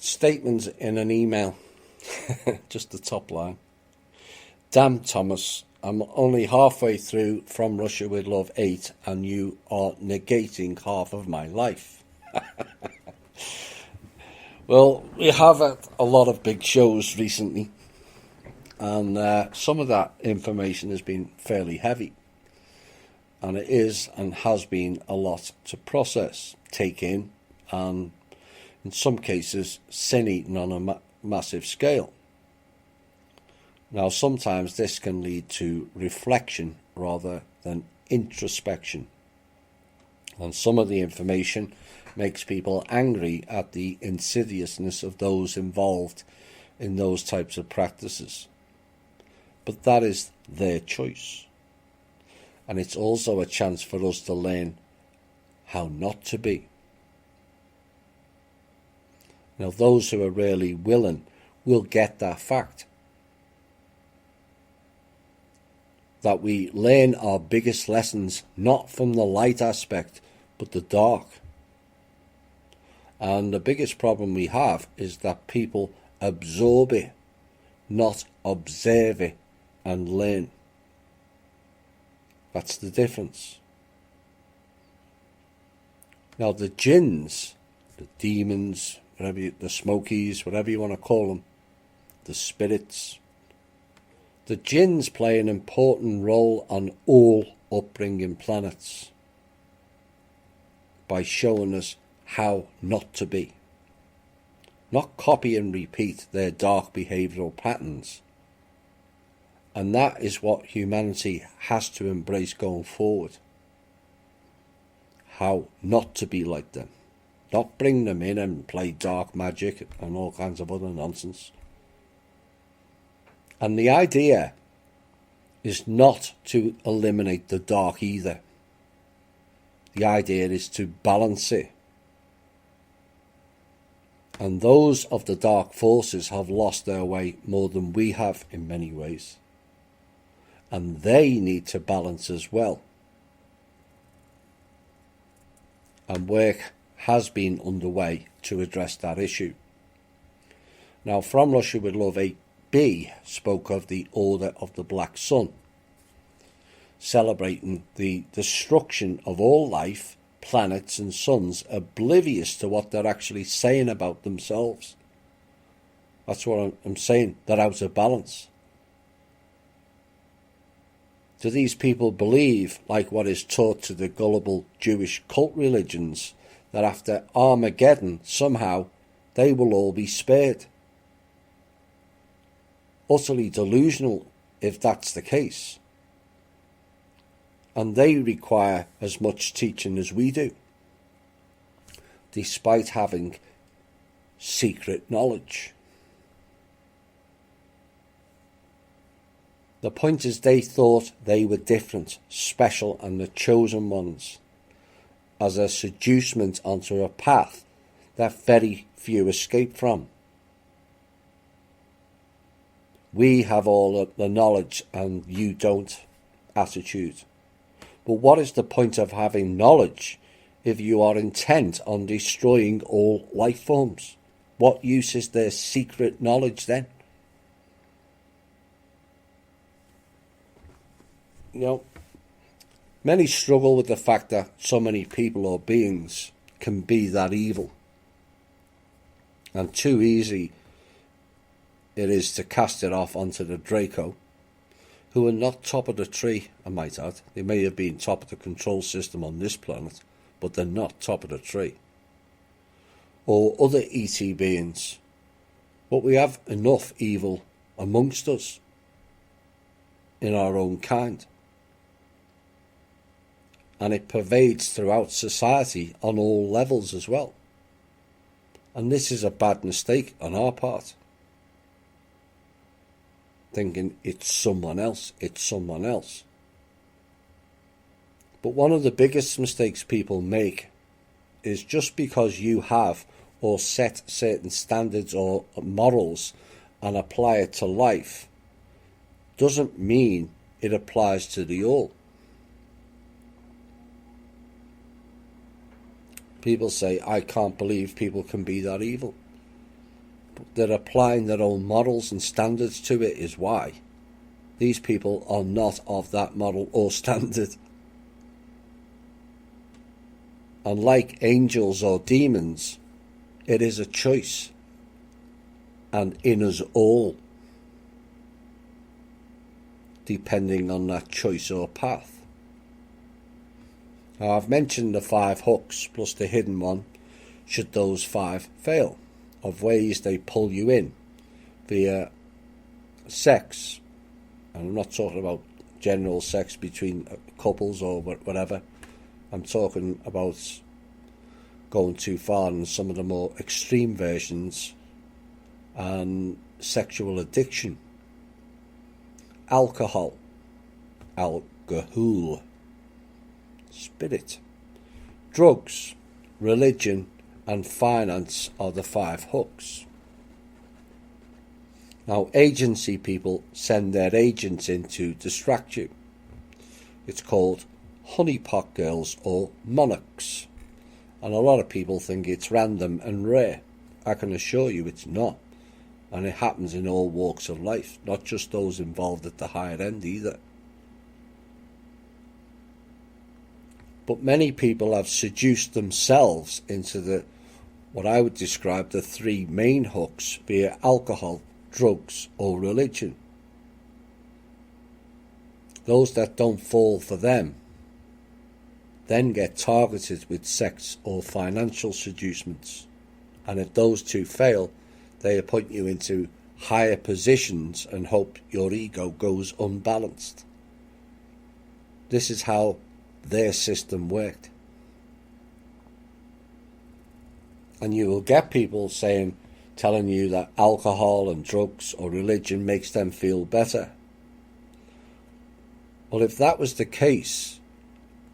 Statement in an email, just the top line. Damn, Thomas, I'm only halfway through From Russia with Love 8 and you are negating half of my life. Well, we have had a lot of big shows recently, and some of that information has been fairly heavy. And it is and has been a lot to process, take in, and in some cases sin eaten on a massive scale. Now, sometimes this can lead to reflection rather than introspection. And some of the information makes people angry at the insidiousness of those involved in those types of practices. But that is their choice. And it's also a chance for us to learn how not to be. Now, those who are really willing will get that fact. That we learn our biggest lessons not from the light aspect, but the dark. And the biggest problem we have is that people absorb it, not observe it and learn. That's the difference. Now the jinns, the demons, the smokies, whatever you want to call them, the spirits, the jinns play an important role on all upbringing planets by showing us how not to be. Not copy and repeat their dark behavioural patterns. And that is what humanity has to embrace going forward. How not to be like them. Not bring them in and play dark magic and all kinds of other nonsense. And the idea is not to eliminate the dark either. The idea is to balance it. And those of the dark forces have lost their way more than we have in many ways. And they need to balance as well. And work has been underway to address that issue. Now, From Russia with Love 8B spoke of the Order of the Black Sun, celebrating the destruction of all life, planets and suns, oblivious to what they're actually saying about themselves. That's what I'm saying, they're out of balance. Do these people believe, like what is taught to the gullible Jewish cult religions, that after Armageddon somehow they will all be spared? Utterly delusional if that's the case. And they require as much teaching as we do, despite having secret knowledge. The point is they thought they were different, special and the chosen ones, as a seducement onto a path that very few escape from. We have all the knowledge and you don't attitude. But what is the point of having knowledge if you are intent on destroying all life forms? What use is their secret knowledge then? You know, many struggle with the fact that so many people or beings can be that evil. And too easy it is to cast it off onto the Draco, who are not top of the tree, I might add. They may have been top of the control system on this planet, but they're not top of the tree. Or other ET beings. But we have enough evil amongst us, in our own kind. And it pervades throughout society on all levels as well. And this is a bad mistake on our part. Thinking it's someone else, it's someone else. But one of the biggest mistakes people make is just because you have or set certain standards or morals and apply it to life doesn't mean it applies to the all. People say, I can't believe people can be that evil. they're applying their own models and standards to it is why. These people are not of that model or standard. Unlike angels or demons, it is a choice, and in us all, depending on that choice or path. Now, I've mentioned the 5 hooks plus the hidden one, should those 5 fail, of ways they pull you in via sex. And I'm not talking about general sex between couples or whatever. I'm talking about going too far in some of the more extreme versions, and sexual addiction, alcohol, spirit, drugs, religion and finance are the 5 hooks. Now, agency people send their agents in to distract you. It's called honeypot girls or monarchs, and a lot of people think it's random and rare. I can assure you it's not, and it happens in all walks of life, not just those involved at the higher end either. But many people have seduced themselves into what I would describe the 3 main hooks via alcohol, drugs or religion. Those that don't fall for them then get targeted with sex or financial seducements, and if those 2 fail, they appoint you into higher positions and hope your ego goes unbalanced. This is how their system worked. And you will get people telling you that alcohol and drugs or religion makes them feel better. Well, if that was the case,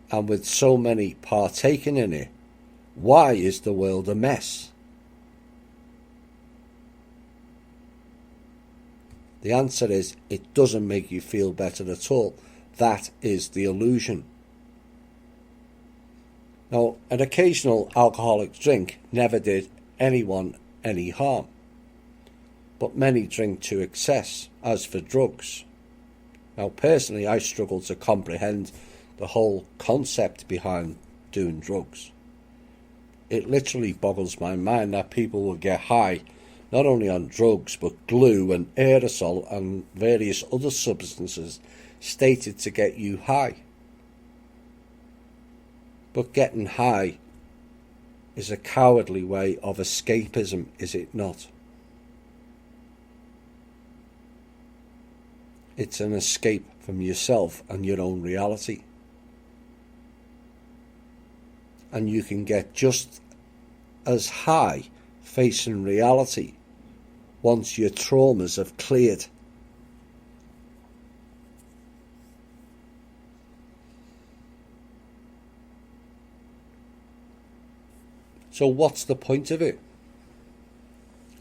and with so many partaking in it, why is the world a mess? The answer is, it doesn't make you feel better at all. That is the illusion. Now, an occasional alcoholic drink never did anyone any harm, but many drink to excess, as for drugs. Now, personally, I struggle to comprehend the whole concept behind doing drugs. It literally boggles my mind that people will get high not only on drugs but glue and aerosol and various other substances stated to get you high. But getting high is a cowardly way of escapism, is it not? It's an escape from yourself and your own reality. And you can get just as high facing reality once your traumas have cleared. So what's the point of it?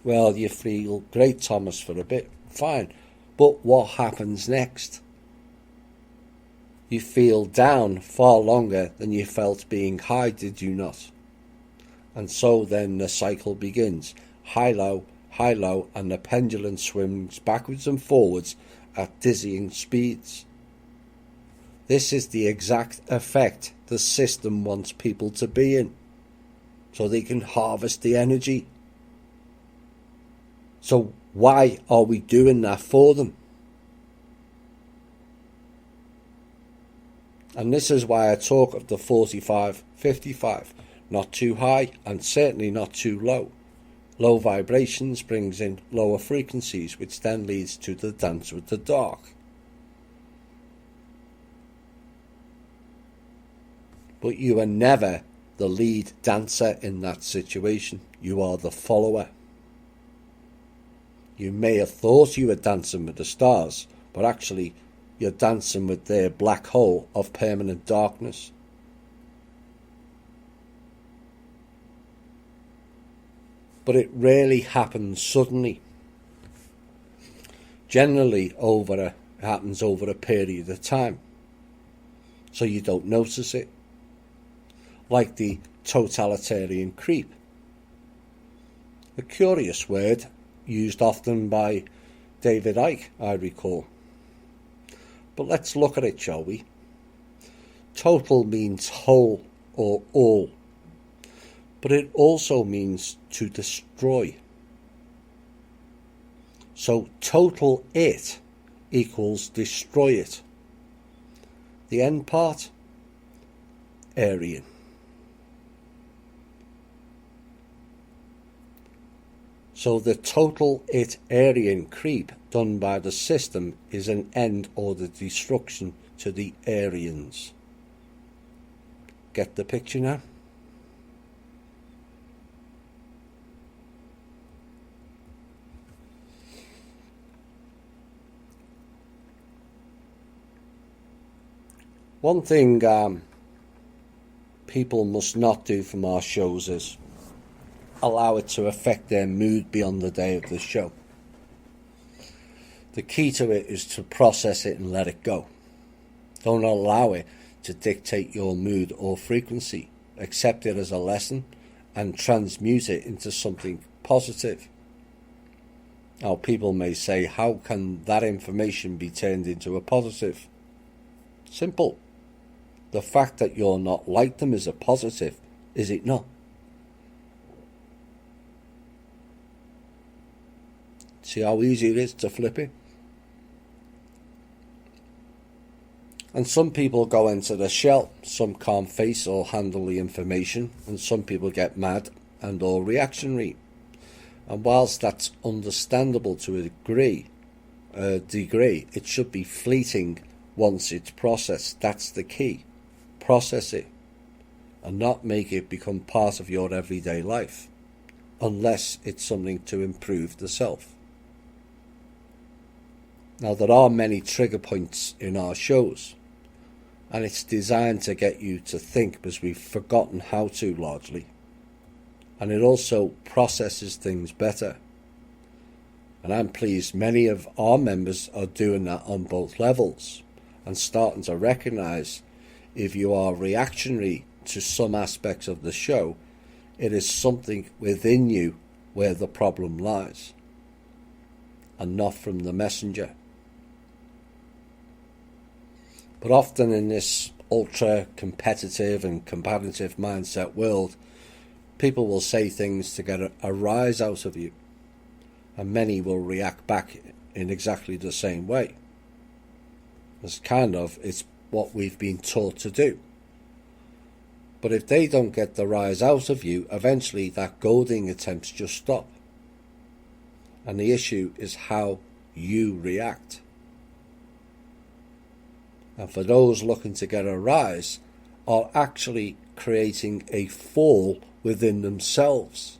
Well, you feel great, Thomas, for a bit, fine. But what happens next? You feel down far longer than you felt being high, did you not? And so then the cycle begins. High, low, and the pendulum swings backwards and forwards at dizzying speeds. This is the exact effect the system wants people to be in, so they can harvest the energy. So why are we doing that for them? And this is why I talk of the 45-55, not too high and certainly not too low. Low vibrations brings in lower frequencies, which then leads to the dance with the dark. But you are never the lead dancer in that situation. You are the follower. You may have thought you were dancing with the stars, but actually you're dancing with their black hole of permanent darkness. But it rarely happens suddenly. Generally it happens over a period of time, so you don't notice it. Like the totalitarian creep. A curious word, used often by David Icke, I recall. But let's look at it, shall we? Total means whole or all, but it also means to destroy. So total it equals destroy it. The end part, Aryan. So the total it Aryan creep done by the system is an end or the destruction to the Aryans. Get the picture now? One thing people must not do from our shows is allow it to affect their mood beyond the day of the show. The key to it is to process it and let it go. Don't allow it to dictate your mood or frequency. Accept it as a lesson and transmute it into something positive. Now, people may say, how can that information be turned into a positive? Simple. The fact that you're not like them is a positive, is it not? See how easy it is to flip it? And some people go into the shell. Some can't face or handle the information, and some people get mad and or reactionary. And whilst that's understandable to a degree, it should be fleeting once it's processed. That's the key. Process it and not make it become part of your everyday life, unless it's something to improve the self. Now, there are many trigger points in our shows, and it's designed to get you to think, because we've forgotten how to largely. And it also processes things better. And I'm pleased many of our members are doing that on both levels and starting to recognise if you are reactionary to some aspects of the show, it is something within you where the problem lies, and not from the messenger. But often in this ultra competitive and combative mindset world, people will say things to get a rise out of you, and many will react back in exactly the same way. It's what we've been taught to do. But if they don't get the rise out of you, eventually that goading attempts just stop. And the issue is how you react. And for those looking to get a rise, are actually creating a fall within themselves.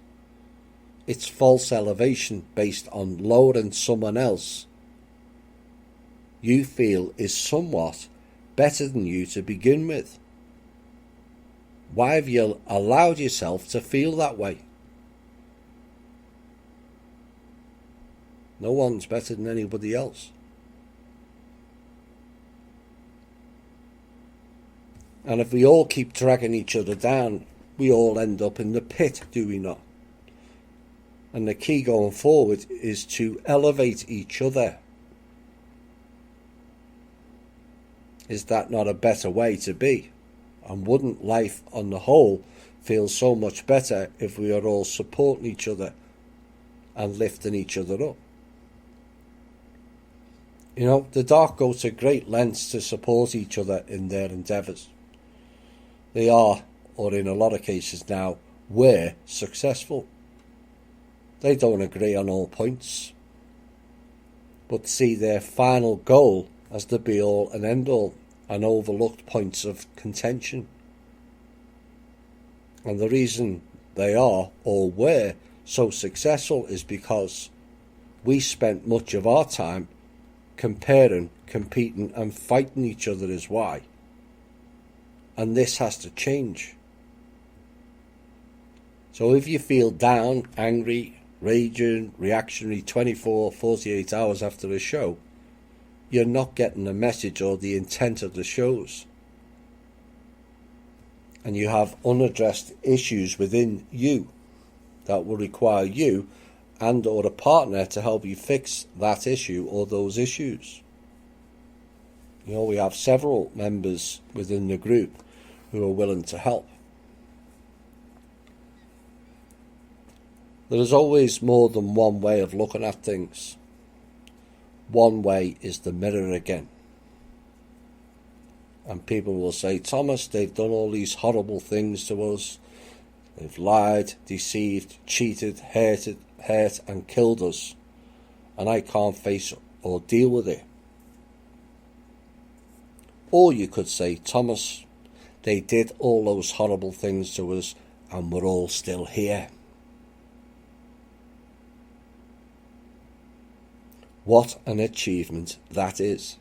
It's false elevation based on lowering someone else you feel is somewhat better than you to begin with. Why have you allowed yourself to feel that way? No one's better than anybody else. And if we all keep dragging each other down, we all end up in the pit, do we not? And the key going forward is to elevate each other. Is that not a better way to be? And wouldn't life on the whole feel so much better if we are all supporting each other and lifting each other up? You know, the dark go to great lengths to support each other in their endeavours. They are, or in a lot of cases now, were successful. They don't agree on all points, but see their final goal as the be-all and end-all and overlooked points of contention. And the reason they are, or were, so successful is because we spent much of our time comparing, competing and fighting each other is why. And this has to change. So if you feel down, angry, raging, reactionary 24, 48 hours after a show, you're not getting the message or the intent of the shows. And you have unaddressed issues within you that will require you and or a partner to help you fix that issue or those issues. We have several members within the group who are willing to help. There is always more than one way of looking at things. One way is the mirror again. And people will say, Thomas, they've done all these horrible things to us. They've lied, deceived, cheated, hurt and killed us. And I can't face or deal with it. Or you could say, Thomas, they did all those horrible things to us and we're all still here. What an achievement that is.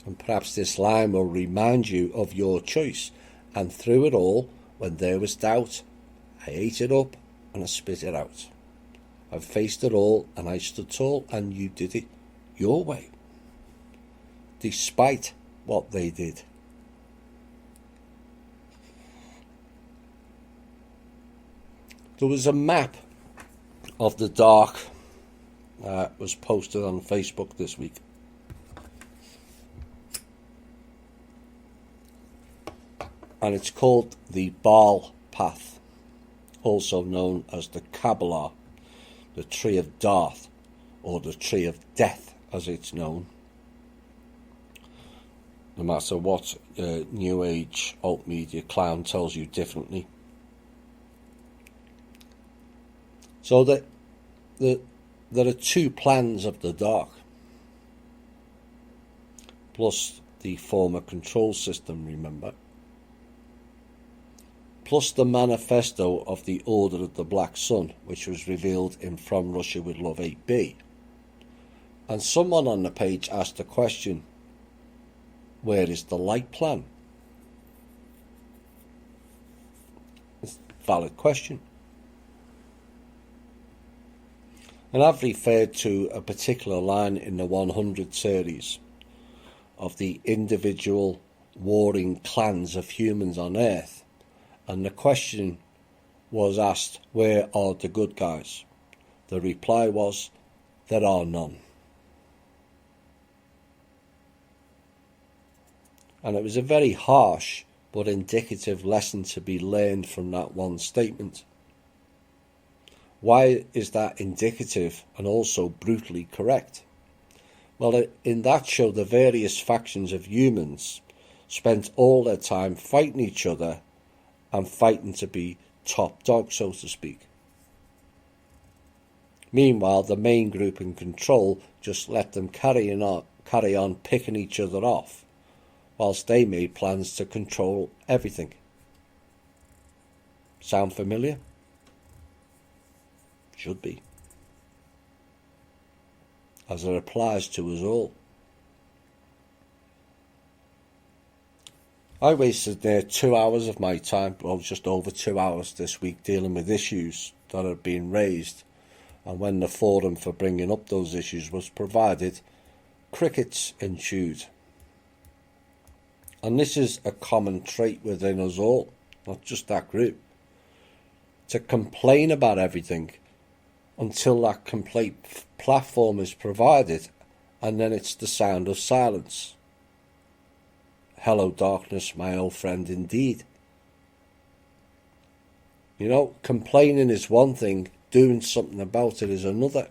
And perhaps this line will remind you of your choice. And through it all, when there was doubt, I ate it up and I spit it out. I faced it all and I stood tall, and you did it your way, despite what they did. There was a map of the dark was posted on Facebook this week. And it's called the Baal Path, also known as the Kabbalah, the Tree of Darth, or the Tree of Death as it's known. No matter what New Age alt media clown tells you differently. So that there are two plans of the dark, plus the former control system, remember, plus the manifesto of the Order of the Black Sun, which was revealed in From Russia with Love 8B. And someone on the page asked the question, where is the light plan? It's a valid question. And I've referred to a particular line in the 100 series of the individual warring clans of humans on Earth. And the question was asked, where are the good guys? The reply was, there are none. And it was a very harsh but indicative lesson to be learned from that one statement. Why is that indicative and also brutally correct? Well, in that show, the various factions of humans spent all their time fighting each other and fighting to be top dog, so to speak. Meanwhile, the main group in control just let them carry on picking each other off, whilst they made plans to control everything. Sound familiar? Should be, as it applies to us all. I wasted near 2 hours of my time, well, just over 2 hours this week, dealing with issues that had been raised, and when the forum for bringing up those issues was provided, crickets ensued. And this is a common trait within us all, not just that group, to complain about everything until that complete platform is provided, and then it's the sound of silence. Hello, darkness, my old friend indeed. Complaining is one thing, doing something about it is another.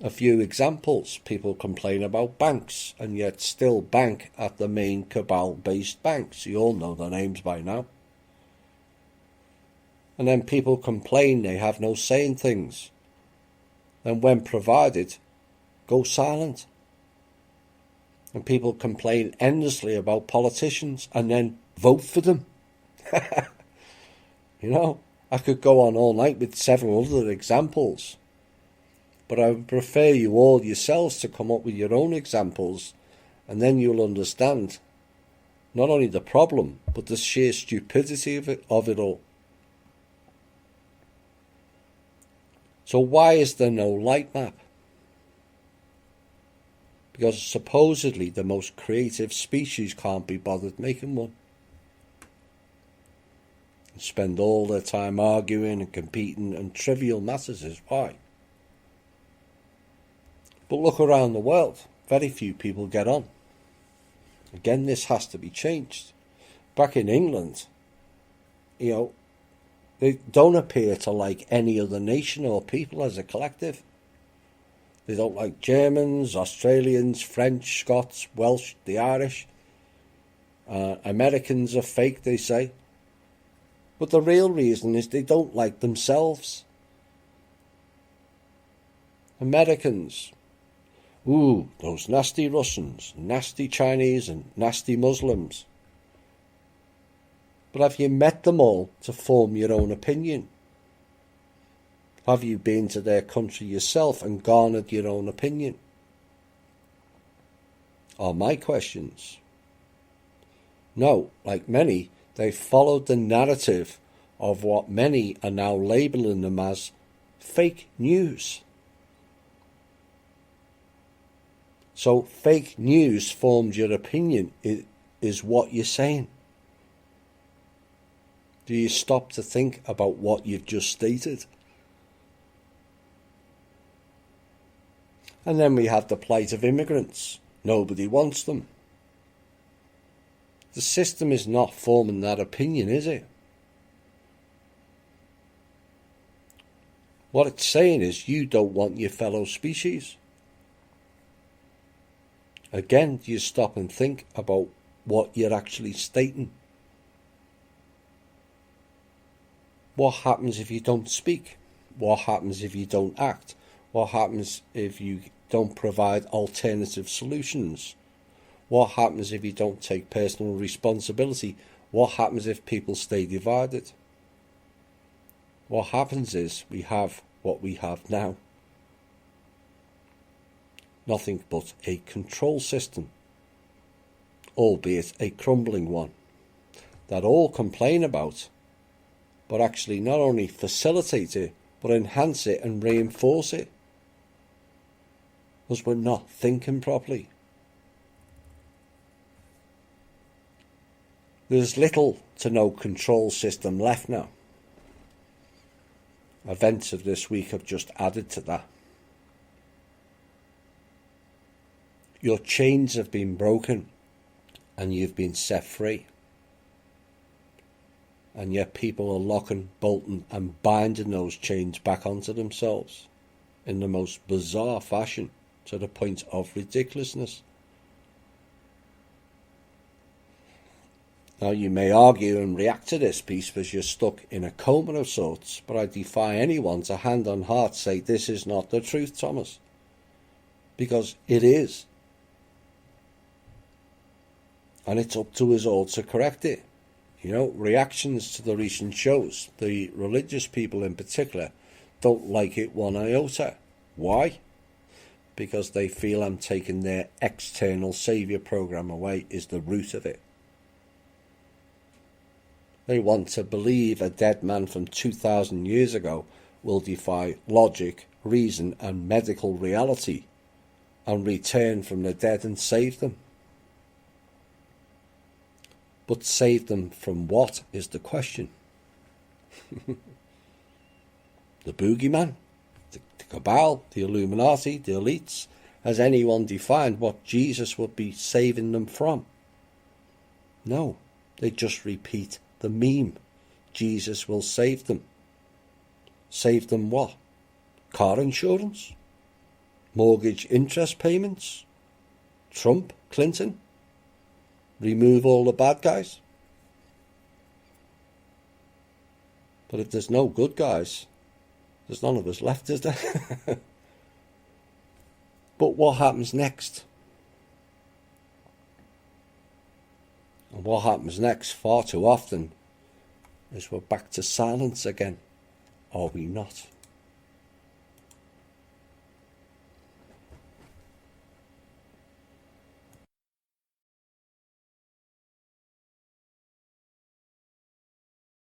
A few examples: people complain about banks, and yet still bank at the main cabal-based banks. You all know their names by now. And then people complain they have no say in things. And when provided, go silent. And people complain endlessly about politicians and then vote for them. I could go on all night with several other examples. But I would prefer you all yourselves to come up with your own examples, and then you'll understand not only the problem, but the sheer stupidity of it all. So why is there no light map? Because supposedly the most creative species can't be bothered making one. and spend all their time arguing and competing on trivial matters is why. But look around the world, very few people get on. Again, this has to be changed. Back in England, they don't appear to like any other nation or people as a collective. They don't like Germans, Australians, French, Scots, Welsh, the Irish. Americans are fake, they say. But the real reason is they don't like themselves. Americans. Ooh, those nasty Russians, nasty Chinese and nasty Muslims. But have you met them all to form your own opinion? Have you been to their country yourself and garnered your own opinion? Are my questions. No, like many, they followed the narrative of what many are now labelling them as fake news. So fake news formed your opinion is what you're saying. Do you stop to think about what you've just stated? And then we have the plight of immigrants. Nobody wants them. The system is not forming that opinion, is it? What it's saying is you don't want your fellow species. Again, do you stop and think about what you're actually stating? What happens if you don't speak? What happens if you don't act? What happens if you don't provide alternative solutions? What happens if you don't take personal responsibility? What happens if people stay divided? What happens is we have what we have now. Nothing but a control system, albeit a crumbling one, that all complain about, but actually not only facilitate it, but enhance it and reinforce it. Because we're not thinking properly. There's little to no control system left now. Events of this week have just added to that. Your chains have been broken and you've been set free. And yet people are locking, bolting and binding those chains back onto themselves in the most bizarre fashion, to the point of ridiculousness. Now you may argue and react to this piece because you're stuck in a coma of sorts, but I defy anyone to hand on heart say this is not the truth, Thomas. Because it is. And it's up to us all to correct it. Reactions to the recent shows, the religious people in particular, don't like it one iota. Why? Because they feel I'm taking their external saviour program away is the root of it. They want to believe a dead man from 2,000 years ago will defy logic, reason and medical reality and return from the dead and save them. But save them from what is the question? The boogeyman? The cabal? The Illuminati? The elites? Has anyone defined what Jesus would be saving them from? No, they just repeat the meme. Jesus will save them. Save them what? Car insurance? Mortgage interest payments? Trump? Clinton? Remove all the bad guys? But if there's no good guys, there's none of us left, is there? But what happens next? And what happens next far too often is we're back to silence again. Are we not?